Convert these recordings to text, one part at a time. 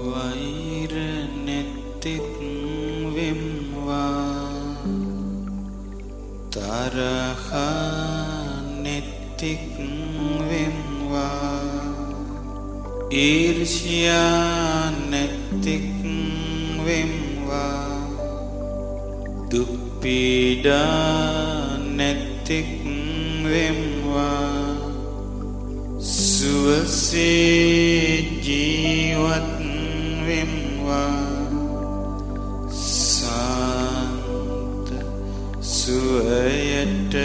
වෛර නැත්තෙක් වෙම්වා තරහ නැත්තෙක් වෙම්වා ඊර්ෂ්‍යා නැත්තෙක් වෙම්වා දුක් පීඩා නැත්තෙක් වෙම්වා සුවසේ ජීවත් වෙම්වා සාන්ත සුවයට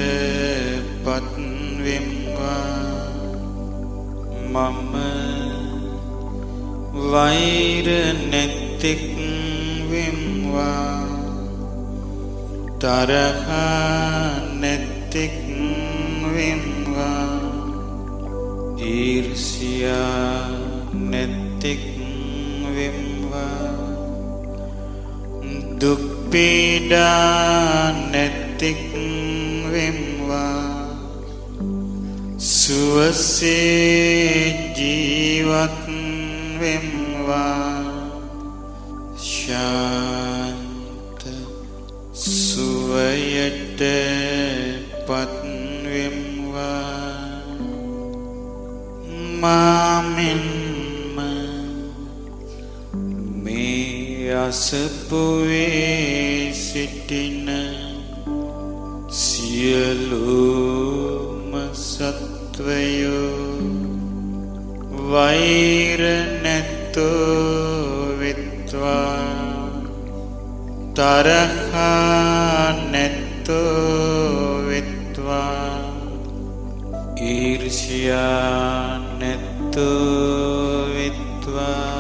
පත් වෙම්වා මම වෛර නැත්තෙක් වෙම්වා තරහ නැත්තෙක් වෙම්වා ඊර්ෂ්‍යා නැත්තෙක් වෙම්වා දුක් පීඩා නැත්තෙක් වෙම්වා සුවසේ ජීවත් වෙම්වා ශාන්ත සුවයට පත් වෙම්වා මාමෙන්ම මේ අසපුවේ සිටින සියලුම සත්වයෝ වෛර නැත්තෝ වෙත්වා තරහ නැත්තෝ වෙත්වා ඊර්ෂ්‍යා නැත්තෝ වෙත්වා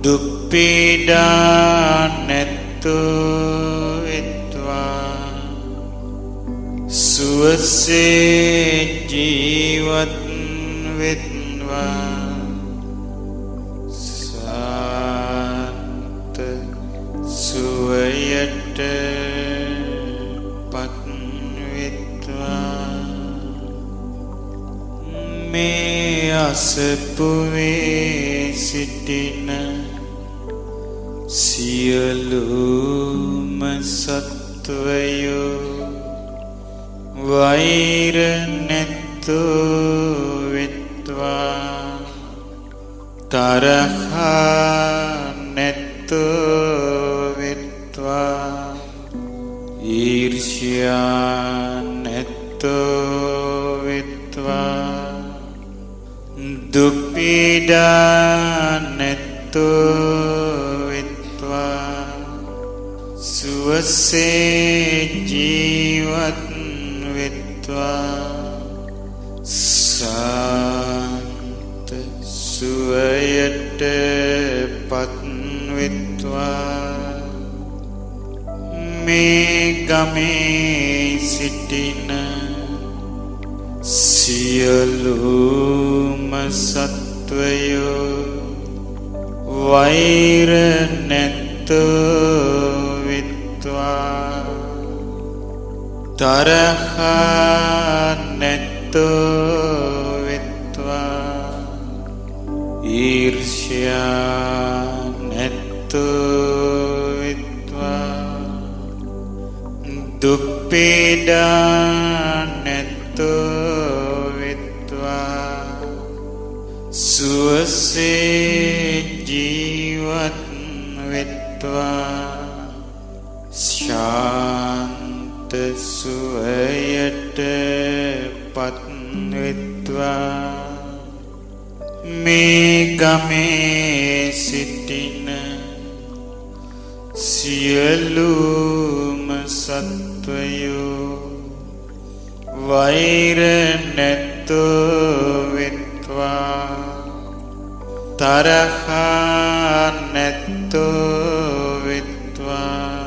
දුක් පීඩා නැත්තෝ වෙත්වා සුවසේ ජීවත් වෙත්වා සාන්ත සුවයට පත් වෙත්වා මේ අසපුවේ සිටින සියලුම සත්වයෝ වෛර නැත්තෝ වෙත්වා තරහ නැත්තෝ වෙත්වා ඊර්ෂ්‍යා නැත්තෝ වෙත්වා දුක් පීඩා නැත්තෝ වෙත්වා සුවසේ ජීවත් වෙත්වා සාන්ත සුවයට පත් වෙත්වා මේ ගමේ සිටින සියලුම සත්වයෝ වෛර නැත්තෝ වෙත්වා තරහ නැත්තෝ වෙත්වා ඊර්ෂ්‍යා නැත්තෝ වෙත්වා දුක් පීඩා නැත්තෝ වෙත්වා සුවසේ ජීවත් වෙත්වා ශාන්ත සුවයට පත් වෙත්වා මේ ගමේ සිටින සියලුම සත්වයෝ වෛර නැත්තෝ වෙත්වා තරහ නැත්තෝ වෙත්වා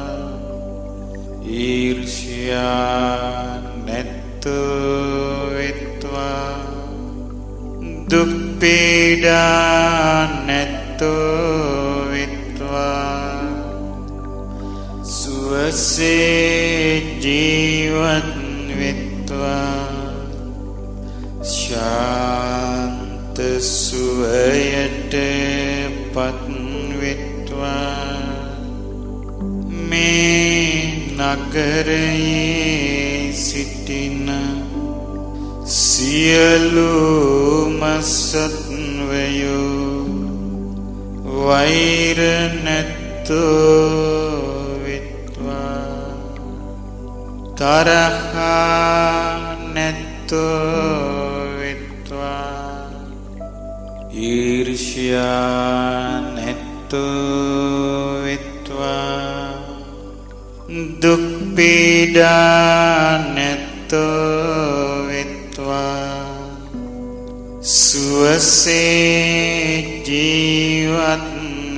ඊර්ෂ්‍යා නැත්තෝ වෙත්වා දුක් පීඩා නැත්තෝ වෙත්වා සුවසේ ජීවත් වෙත්වා ශාන්ත සුවයට පත්වෙත්වා මේ නගරයේ සිටින සියලුම සත්වයෝ වෛර නැත්තෝ වෙත්වා තරහා නැත්තෝ වෙත්වා ඊර්ෂ්‍යා නැත්තෝ වෙත්වා දුක් පීඩා නැත්තෝ වෙත්වා සුවසේ ජීවත්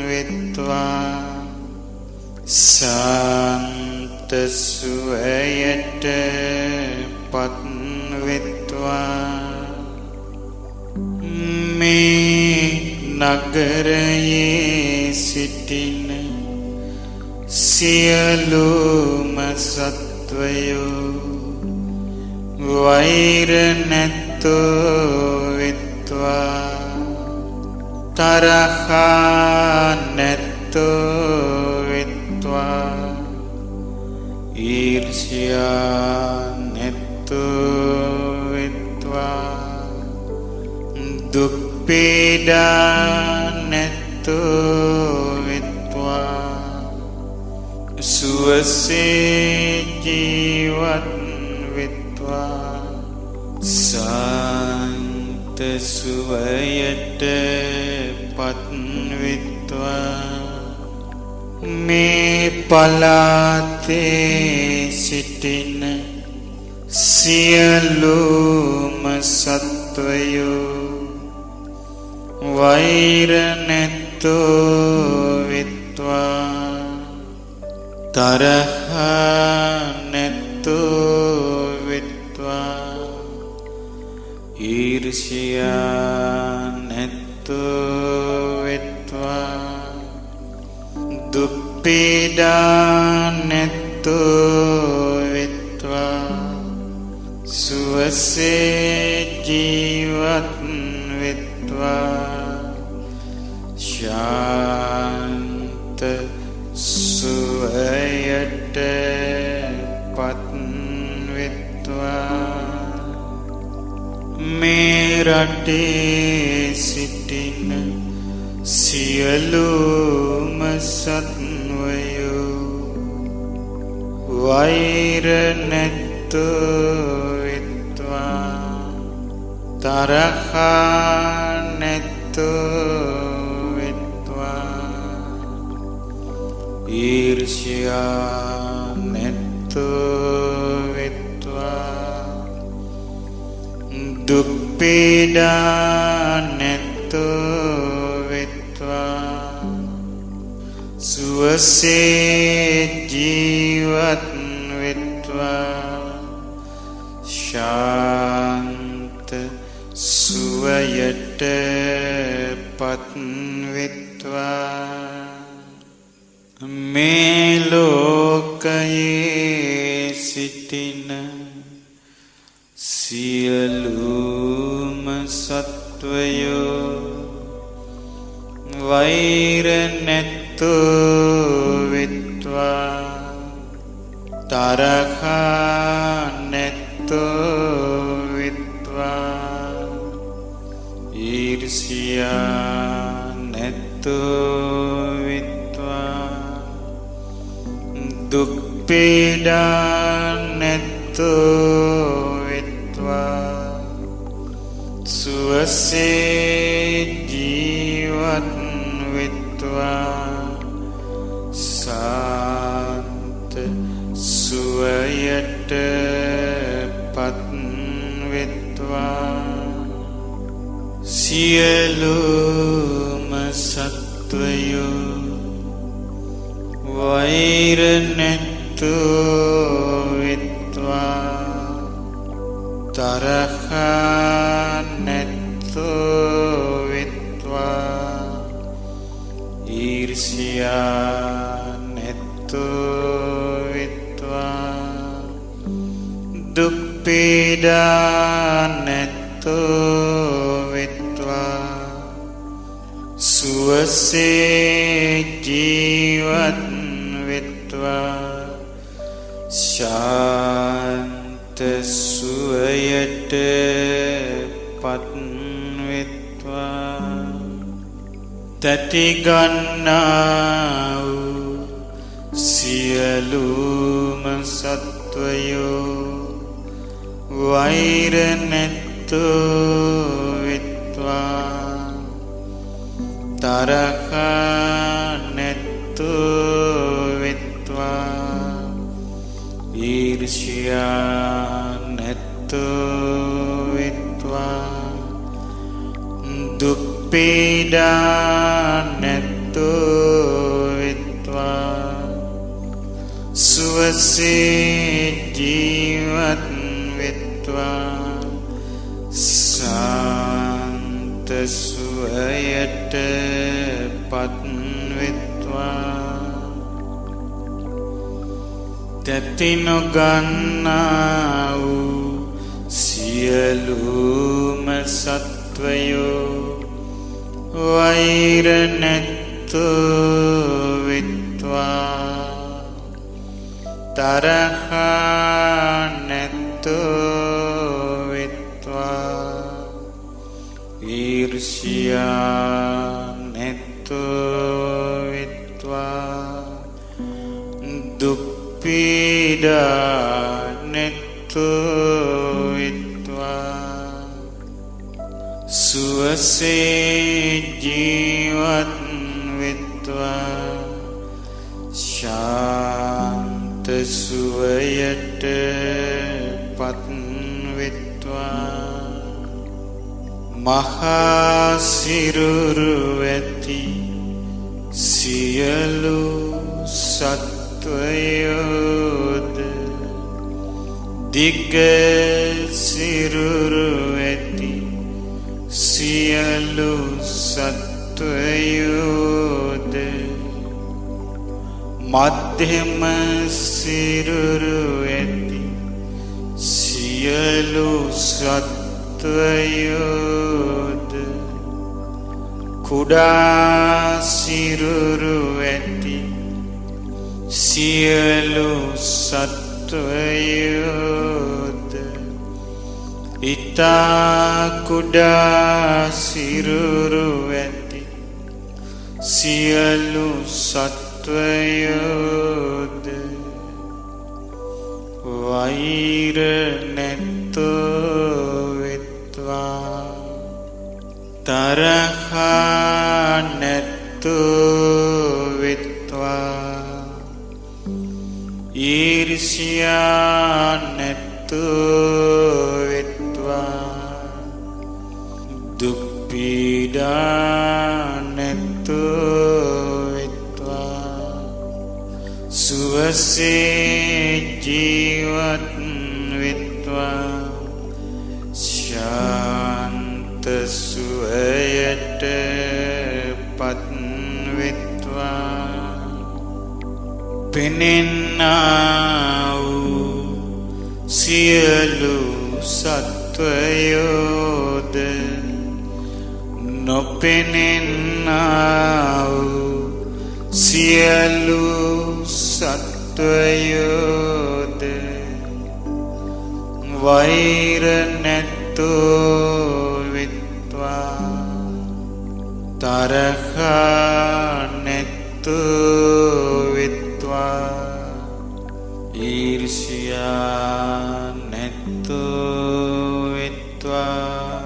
වෙත්වා සාන්ත සුවයට පත් වෙත්වා මේ නගරයේ සිටින සියලුම සත්වයෝ වෛර නැත්තෝ වෙත්වා තරහා නැත්තෝ වෙත්වා ඊර්ෂ්‍යා නැත්තෝ වෙත්වා දුක් පීඩා නැත්තෝ වෙත්වා සුවසේ ජීවත් වෙත්වා සාන්ත සුවයට පත් වෙත්වා මේ පළාතේ සිටින සියලුම සත්වයෝ වෛර නැත්තෝ වෙත්වා තරහා නැත්තෝ වෙත්වා ඊර්ෂ්‍යා නැත්තෝ වෙත්වා දුක් පීඩා නැත්තෝ වෙත්වා සුවසේ ජීවත් වෙත්වා ශාන්ත සුවයට පත් වෙත්වා මේ රටේ සිටින සියලුම සත්වයෝ වෛර නැත්තෝ වෙත්වා තරහා නැත්තෝ වෙත්වා ඊර්ෂ්‍යා නැත්තෝ වෙත්වා දුක් පීඩා නැත්තෝ වෙත්වා සුවසේ ජීවත් වෙත්වා ශාන්ත සුවයට පත් වෙත්වා මේ ලෝකයේ සිටින සියලුම සත්වයෝ වෛර නැත්තෝ වෙත්වා තරහා නැත්තෝ වෙත්වා ඊර්ෂ්‍යා නැත්තෝ වෙත්වා දුක් පීඩා නැත්තෝ වෙත්වා සුවසේ ජීවත් වෙත්වා සාන්ත සුවයට පත් වෙත්වා සියලුම සත්වයෝ වෛර නැත්තෝ වෙත්වා තරහා නැත්තෝ වෙත්වා ඊර්ෂ්‍යා නැත්තෝ වෙත්වා දුක් පීඩා නැත්තෝ වෙත්වා සුවසේ ජීවත් වෙත්වා ශාන්ත සුවයට පත් වෙත්වා තැති ගන්නා වූ සියලුම සත්වයෝ වෛර නැත්තෝ වෙත්වා තරහ නැත්තෝ වෙත්වා ඊර්ෂ්‍යා නැත්තෝ වෙත්වා දුක් පීඩා නැත්තෝ වෙත්වා සුවසේ ජීවත් වෙත්වා සාන්ත සුවයට පත් වෙත්වා තැති නොගන්නා වූ සියලුම සත්වයෝ වෛර නැත්තෝ වෙත්වා තරහ නැත්තෝ වෙත්වා ඊර්ෂ්‍යා නැත්තෝ වෙත්වා දුක් පීඩා නැත්තෝ වෙත්වා සුවසේ ජීවත් වෙත්වා ශාන්ත සුවයට පත් වෙත්වා මහා සිරුරු ඇති සියලු සත්වයෝද දිග සිරුරු ඇති සියලු සත්වයෝද මධ්‍යම සිරුරු ඇති සියලු සත්වයෝද කුඩා සිරුරු ඇති සියලු සත්වයෝද ඉතා කුඩා සිරුරු ඇති සියලු සත්වයෝද වෛර නැත්තෝ වෙත්වා තරහ නැත්තෝ වෙත්වා ඊර්ෂ්‍යා නැත්තෝ වෙත්වා දුක් පීඩා නැත්තෝ වෙත්වා සුවසේ ජීවත් වෙත්වා ශාන්ත සුවයට පත් වෙත්වා පෙනෙන්නා වූ සියලු සත්වයෝද නොපෙනෙන්නා වූ සියලු සත්වයෝද වෛර නැත්තෝ වෙත්වා තරහ නැත්තෝ වෙත්වා ඊර්ෂ්‍යා නැත්තෝ වෙත්වා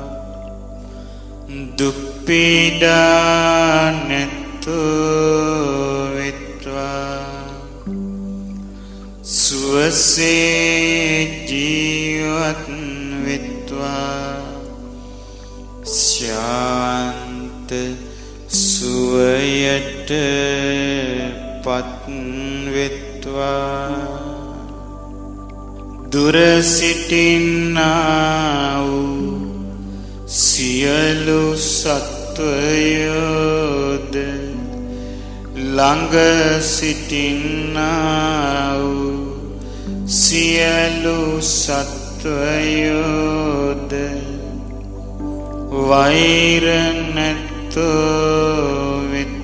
දුක් පීඩා නැත්තෝ වෙත්වා සුවසේ ජීවත් වෙත්වා ශාන්ත සුවයට පත් වෙත්වා දුර සිටින්නා වූ සියලු සත්වයෝද ළඟ සිටින්නා වූ සියලු සත්වයෝද වෛර නැත්තෝ වෙත්වා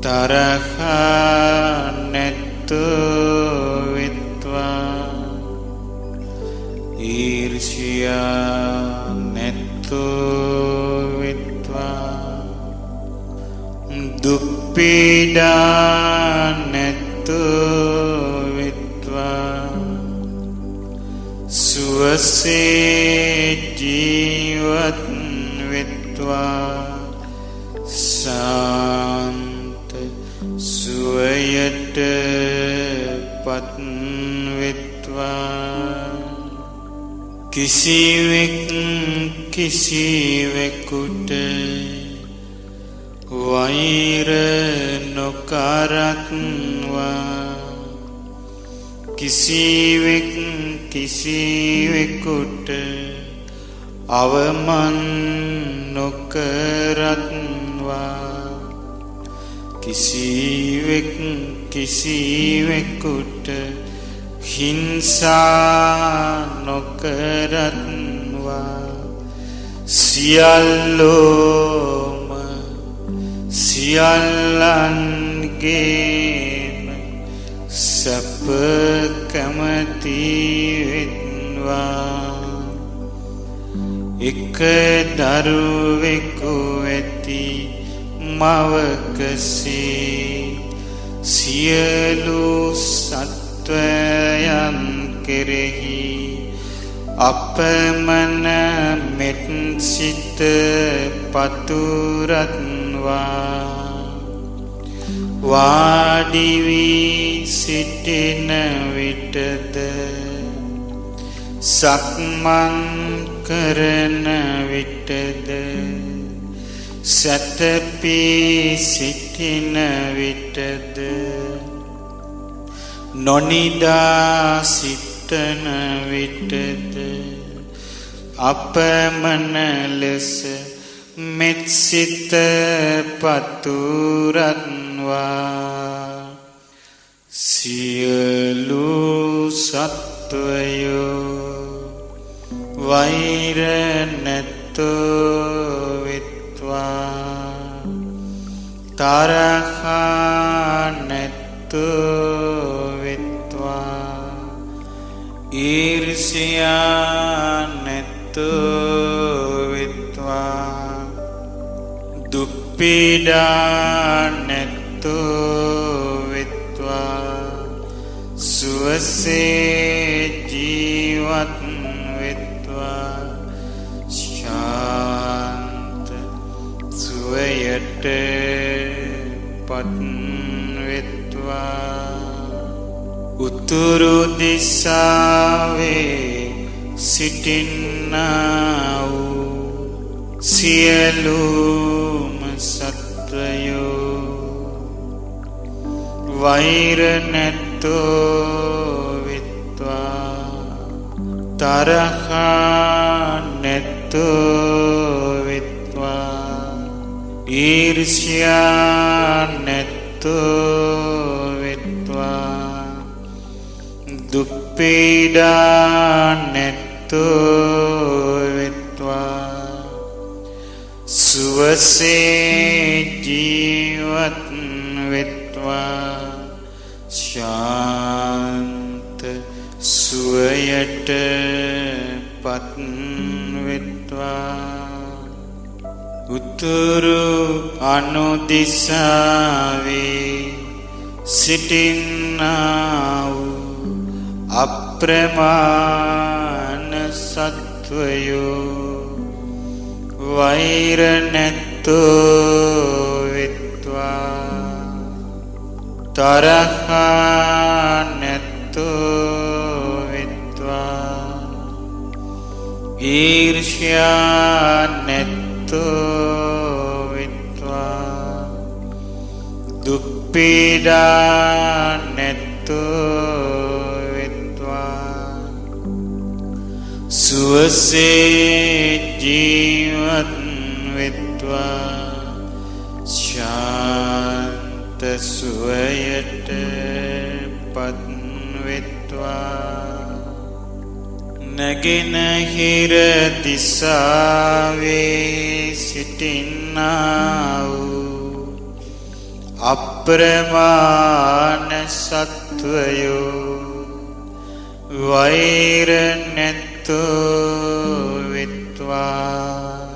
තරහා නැතු විත්වා ඊර්ෂ්‍යා නැතු විත්වා දුක් පීඩා නැතු විත්වා සුවසේ ජීවත් විත්වා සාන්ත සුවයට පත් විත්වා කිසිවෙක් කිසිවෙකුට වෛර නොකරත්වා කිසිවෙක් කිසිවෙකුට අවමන් නොකරත්වා කිසිවෙක් කිසිවෙකුට හිංසා නොකරත්වා සියල්ලෝම සියල්ලන්ගේම සැප කැමති වෙත්වා එක දරුවෙකු ඇති මවකසේ සියලු සත්වයන් කෙරෙහි අපමණ මෙත් සිත පතුරත්වා වාඩි වී සිටින විටද සක්මන් කරන විටද සැතපී සිටින විටද නොනිදා සිටන විටද අපමණ ලෙස මෙත් සිත පතුරත්වා සියලු සත්වයෝ වෛර නැතෝ විත්වා තරහා නැතෝ විත්වා ඊර්ෂ්‍යා නැතෝ විත්වා දුක් පීඩා නැතෝ විත්වා සුවසේ ජීවත් විත්වා ශාන්ත සුවයට පත් විත්වා උතුරු දිසාවේ සිටින්නා වූ සියලුම සත්වයෝ වෛර නැතෝ විත්වා තරහා නැතෝ විත්වා ඊර්ෂ්‍යා නැතෝ විත්වා දුක් පීඩා නැතෝ විත්වා සුවසේ ජීවත් විත්වා ශාන්ත සුවයට පත් විත්වා උතුරු අනුදිසාවේ සිටින්නා වූ අප්‍රමාණ සත්වයෝ වෛර නැතෝ විත්වා තරහා නැතෝ විත්වා ඊර්ෂ්‍යා නැතෝ විත්වා දුක් පීඩා නැතෝ විත්වා සුවසේ ජීවත් විත්වා ශාන්ත සුවයට පත් විත්වා නැගෙනහිර දිසාවේ සිටින්නා වූ අප්‍රමාණ සත්වයෝ වෛර නැත්තෝ විත්වා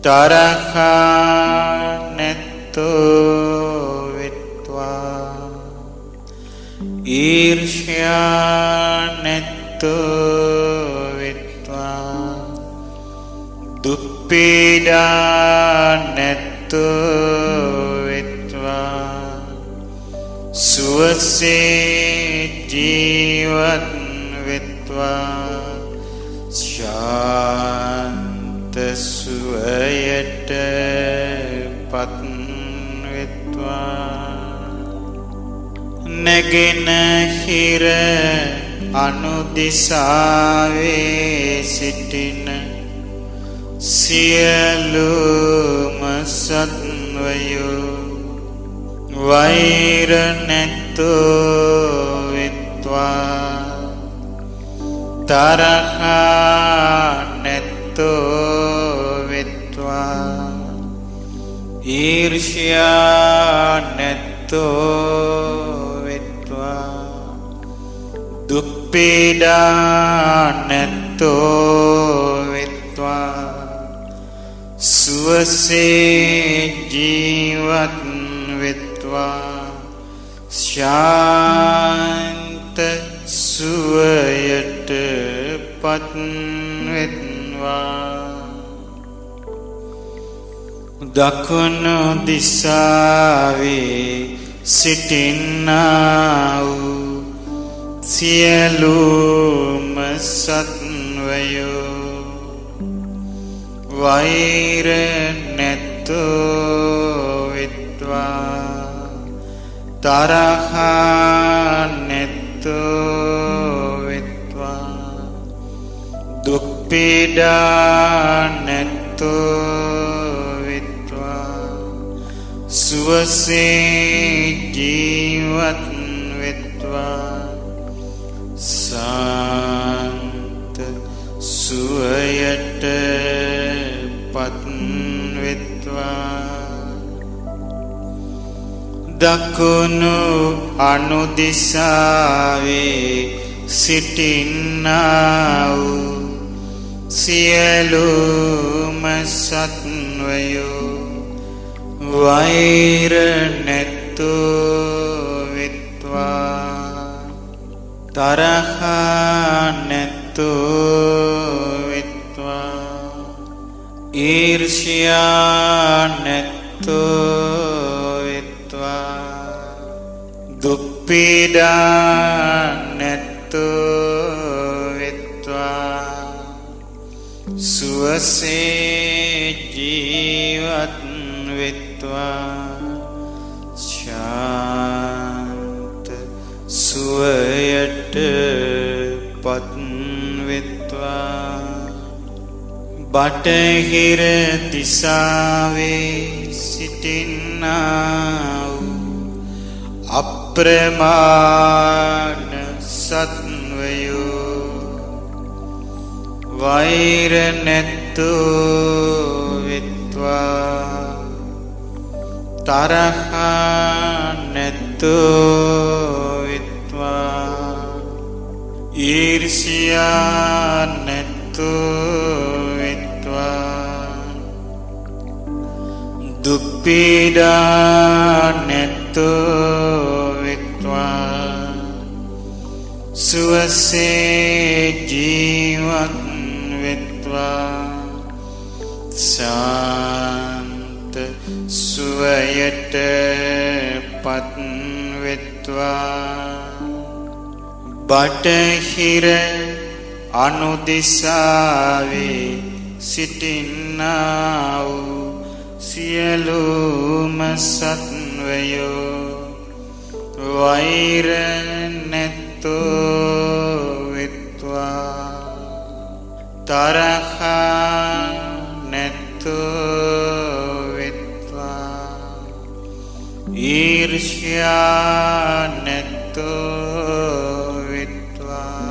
තරහා නැත්තෝ විත්වා ඊර්ෂ්‍යා නැත්තෝ විත්වා දුක් පීඩා නැත්තෝ විත්වා සුවසේ ජීවත් විත්වා ශාන්ත සුවයට පත් විත්වා නැගෙනහිර අනුදිසාවේ සිටින සියලුම සත්වයෝ වෛර නැත්තෝ විත්වා තරහා නැත්තෝ විත්වා ඊර්ෂ්‍යා නැත්තෝ විත්වා දුක් පීඩා නැත්තෝ විත්වා සුවසේ ජීවත් විත්වා ශාන්ත සුවයට පත් විත්වා දකුණු දිසාවේ සිටින්නා වූ සියලුම සත්වයෝ වෛර නැත්තෝ විත්වා තරහා නැත්තෝ විත්වා දුක් පීඩා නැත්තෝ විත්වා සුවසේ ජීවත් විත්වා සාන්ත සුවයට පත් විත්වා දකුණු අනුදිසාවේ සිටින්නා වූ සියලුම සත්වයෝ වෛර නැත්තෝ විත්වා තරහා නැත්තෝ විත්වා ඊර්ෂ්‍යා නැත්තෝ විත්වා දුක් පීඩා නැත්තෝ විත්වා සුවසේ ජීවත් විත්වා ශාන්ත සුවයට පත් විත්වා බටහිර දිසාවේ සිටින්නා වූ අප්‍රමාණ සත්වයෝ වෛර නැත්තෝ විත්වා තරහා නැත්තෝ විත්වා ඊර්ෂ්‍යා නැත්තෝ විත්වා දුක් පීඩා නැත්තෝ විත්වා සුවසේ ජීවත් විත්වා ශාන්ත සුවයට පත් විත්වා බටහිර අනුදිසාවේ සිටින්නා වූ සියලුම සත්වයෝ වෛර නැත්තෝ විත්වා තරහා නැත්තෝ විත්වා ඊර්ෂ්‍යා නැත්තෝ විත්වා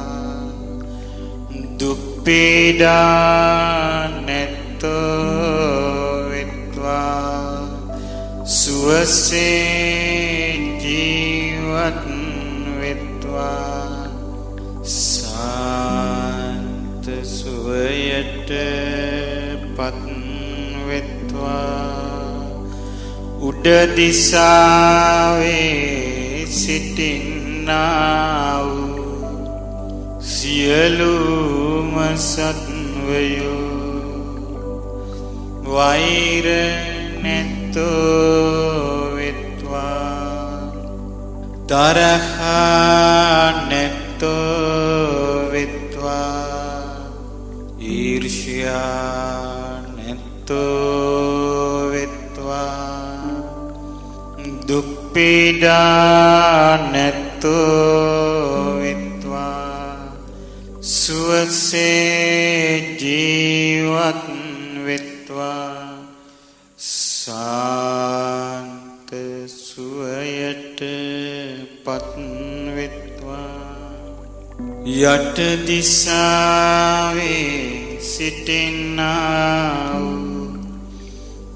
දුක් පීඩා නැත්තෝ විත්වා සුව සුවසේ ජීවත් වෙත්වා සාන්ත සුවයට පත් වෙත්වා උඩ දිසාවේ සිටින්නා වූ සියලුම සත්වයෝ වෛර නැත්තෝ වෙත්වා තරහා නැත්තෝ වෙත්වා ඊර්ෂ්‍යා නැත්තෝ වෙත්වා දුක් පීඩා නැත්තෝ වෙත්වා සුවසේ ජීවත් වෙත්වා සාන්ත සුවයට පත් වෙත්වා යට දිසාවේ සිටින්නා වූ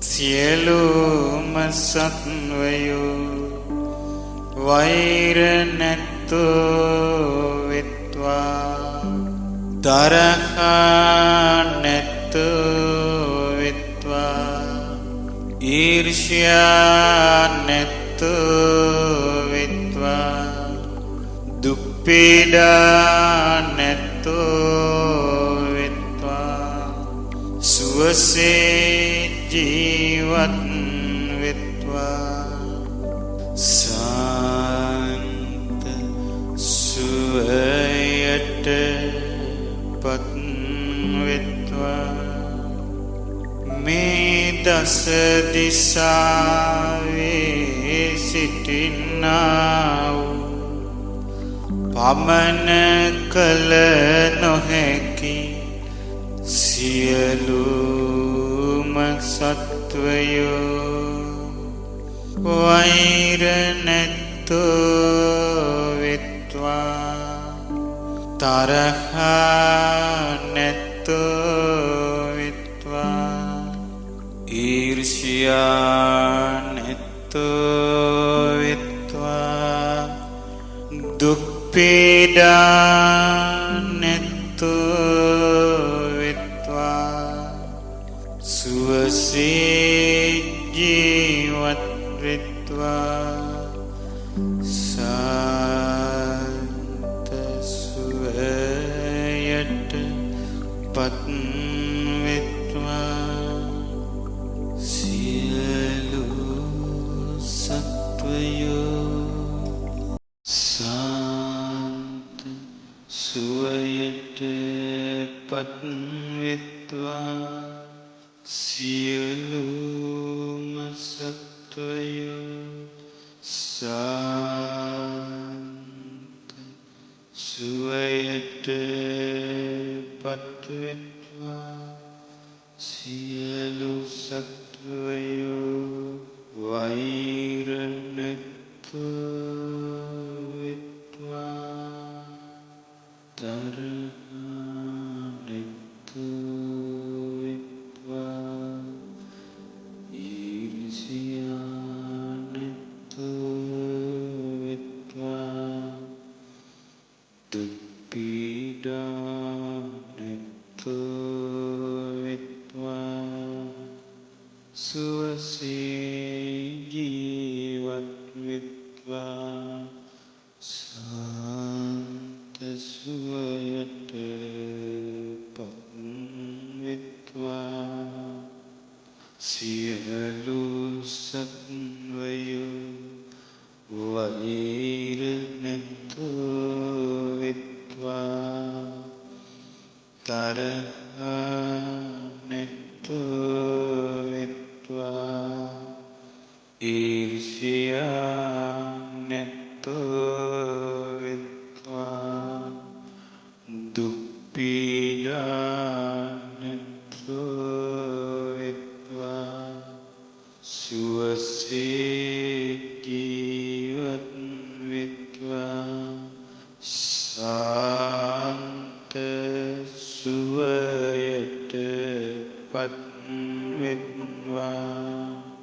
සියලුම සත්වයෝ වෛර නැත්තෝ වෙත්වා තරහා නැත්තෝ වෙත්වා ඊර්ෂ්‍යා නැත්තෝ වෙත්වා දුක් පීඩා නැත්තෝ වෙත්වා සුවසේ ජීවත් වෙත්වා සාන්ත සුවයට පත් වෙත්වා මේ දස දිසාවේ සිටින්නා වූ පමන කල නොහැකි සියලුම සත්වයෝ වෛර නැත්තෝ වෙත්වා තරහා නැත්තෝ වෙත්වා ඊර්ෂ්‍යා නැත්තෝ වෙත්වා දුක් පීඩා නැත්තෝ වෙත්වා සුවසේ ජීවත් වෙත්වා සාන්ත සුවයට පත් වෙත්වා සියලු සත්වයෝ සාන්ත සුවයට පත් වෙත්වා සියලුම සත්වයෝ සාන්ත සුවයට පත් වෙත්වා සියලු සත්වයෝ වෛර නැත්තෝ වෙත්වා තරහා නැත්තෝ වෙත්වා ඊර්ෂ්‍යා නැත්තෝ වෙත්වා දුක් පීඩා නැත්තෝ වෙත්වා සුවසේ ජීවත් වෙත්වා සාන්ත සුවයට පත් වෙත්වා සියලු සත්වයෝ වෛර නැත්තෝ වෙත්වා තරහා නැත්තෝ වෙත්වා ඊර්ෂ්‍යා නැත්තෝ වෙත්වා දුක් පීඩා නැත්තෝ වෙත්වා සුවසේ ජීවත් වෙත්වා සාන්ත සුවයට පත් වෙත්වා